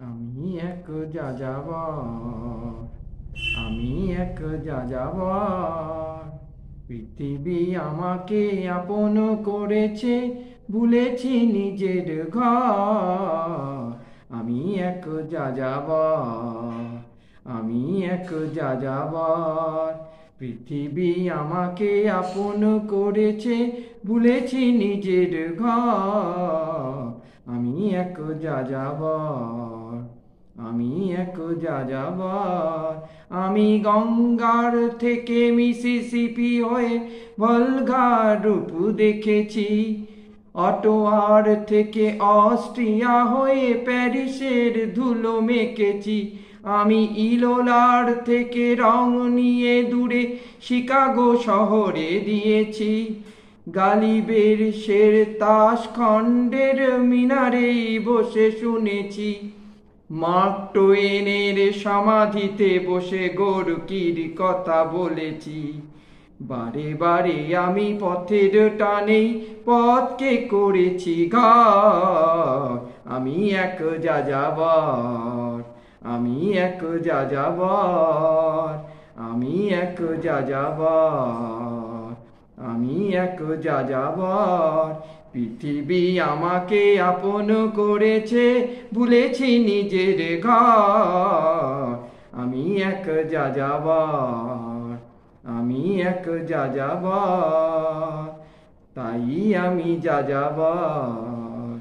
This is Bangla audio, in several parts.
আমি এক যাযাবর, আমি এক যাযাবর। পৃথিবী আমাকে আপন করেছে, ভুলেছি নিজের ঘর। আমি এক যাযাবর, আমি এক যাযাবর। পৃথিবী আমাকে আপন করেছে, ভুলেছি নিজের ঘর। আমি এক যাযাবর, আমি এক যাযাবর। আমি গঙ্গার থেকে মিসিসিপি হয়ে ভলগার রূপ দেখেছি, অটোয়ার থেকে অস্ট্রিয়া হয়ে প্যারিসের ধুলো মেখেছি। আমি ইলোলার থেকে রং নিয়ে দূরে শিকাগো শহরে দিয়েছি। গালিবের শের তাস খণ্ডের মিনারেই বসে শুনেছি। মার্ক টোয়েনের সমাধিতে বসে গোর্কির কথা বলেছি। বারে বারে আমি পথের টানেই পথকে করেছি ঘর। আমি এক যাযাবর, আমি এক যাযাবর, আমি এক যাযাবর, আমি এক যাযাবর। পৃথিবী আমাকে আপন করেছে, ভুলেছি নিজের ঘর। আমি এক যাযাবর, আমি এক যাযাবর, তাই আমি যাযাবর,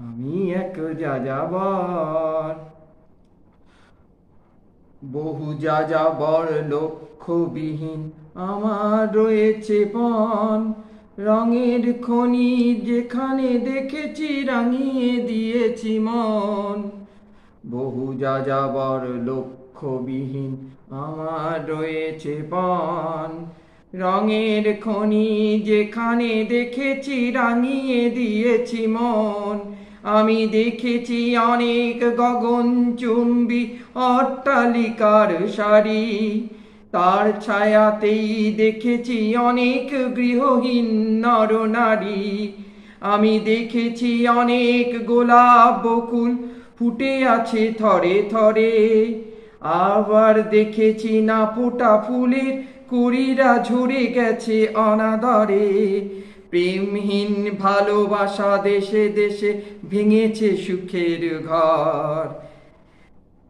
আমি এক যাযাবর। বহু যাযাবর লক্ষ্যবিহীন আমার রয়েছে পণ, রঙের খনি যেখানে দেখেছি রাঙিয়ে দিয়েছি মন। বহু যাযাবর লক্ষ্যবিহীন আমার রয়েছে পণ, রঙের খনি যেখানে দেখেছি রাঙিয়ে দিয়েছি মন। আমি দেখেছি অনেক গগনচুম্বী অট্টালিকার সারি, তার ছায়াতেই দেখেছি অনেক গৃহহীন নরনারী। আমি দেখেছি অনেক গোলাপ বকুল ফুটে আছে থরে থরে, আবার দেখেছি না ফোটা ফুলের কুড়িরা ঝরে গেছে অনাদরে। প্রেমহীন ভালোবাসা দেশে দেশে ভেঙেছে সুখের ঘর।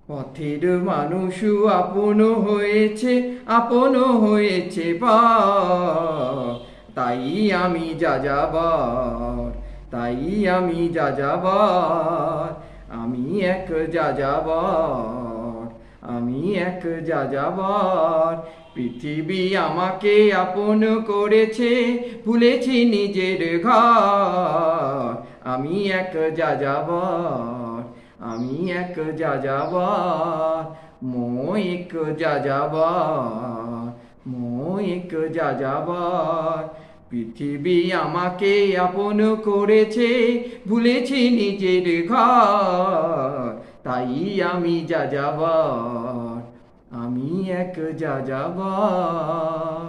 পথের মানুষও আপন হয়েছে, আপন হয়েছে পর। তাই আমি যাযাবর, তাই আমি যাযাবর, আমি এক যাযাবর, আমি এক যাযাবর। পৃথিবী আমাকে আপন করেছে, ভুলেছি নিজের ঘর। আমি এক যাযাবর, আমি এক যাযাবর, মই এক যাযাবর, মই এক যাযাবর। পৃথিবী আমাকে আপন করেছে, ভুলেছি নিজের ঘর। তাই আমি যাযাবর, আমি এক যাযাবর,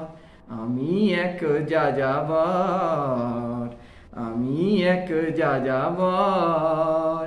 আমি এক যাযাবর, আমি এক যাযাবর।